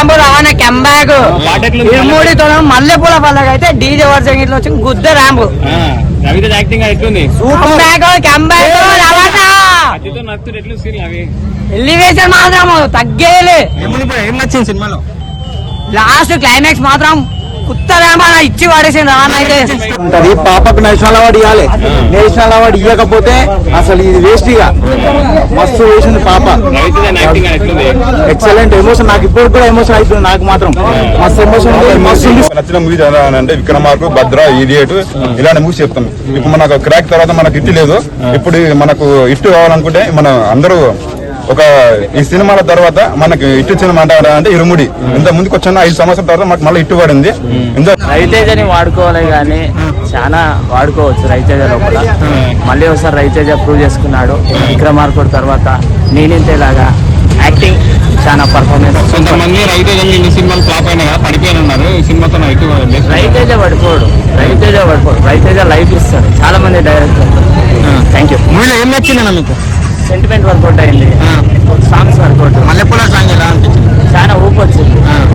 Rambo రవాణా కెంబాగ్ ఇరుమూడితో మల్లెపూల పండుగ అయితే డీజే వర్షన్ ఇట్లా వచ్చి గుద్ద రాంబో యాక్టింగ్ ఎట్లుంది ఎలివేషన్ మాత్రం తగ్గేలే. ఏం నచ్చింది సినిమాలో? లాస్ట్ క్లైమాక్స్ మాత్రం కుత్త రామాయణ ఇచ్చి పడేసింది రామాయణ అయితే. పాపకు నేషనల్ అవార్డు ఇవ్వాలి, నేషనల్ అవార్డు ఇవ్వకపోతే అసలు ఇది వేస్ట్ ఇక. మస్తు వేసింది పాప, ఎక్సలెంట్ ఎమోషన్. నాకు ఇప్పుడు కూడా ఎమోషన్ అవుతుంది, నాకు మాత్రం మస్తు ఎమోషన్. మస్తు నచ్చిన మూవీ అంటే విక్రమార్కు, భద్ర, ఇడియట్ ఇలాంటి మూవీస్ చెప్తాం. ఇప్పుడు మనకు క్రాక్ తర్వాత మనకు హిట్ లేదు. ఇప్పుడు మనకు హిట్ కావాలనుకుంటే మనం అందరూ ఒక ఈ సినిమాల తర్వాత మనకి ఇటు సినిమా అంటే ఇరుముడి ఇంత ముందుకు వచ్చిన 5 సంవత్సరాల తర్వాత మనకు మళ్ళీ ఇట్టు పడింది. రవితేజని వాడుకోవాలి కానీ చాలా వాడుకోవచ్చు రవితేజ లోపల. మళ్ళీ ఒకసారి రవితేజ ప్రూవ్ చేసుకున్నాడు. విక్రమార్కుడు తర్వాత నేనింతేలాగా యాక్టింగ్ చాలా పర్ఫార్మెన్స్. కొంతమంది రవితేజ ఇన్ని సినిమాలు ఫ్లాప్ అయినా పడిపోయానన్నారు. ఈ సినిమాతో రవితేజ పడిపోడు, రవితేజ లైఫ్ ఇస్తాడు చాలా మంది డైరెక్టర్. Thank you. మూవీలో ఏం నచ్చిందన్న మీకు? సెంటిమెంట్ వర్కౌట్ అయింది, సాంగ్స్ వర్కౌట్. మల్లెపూల సాంగ్ ఎలా అనిపించింది? చాలా ఊపు వచ్చింది.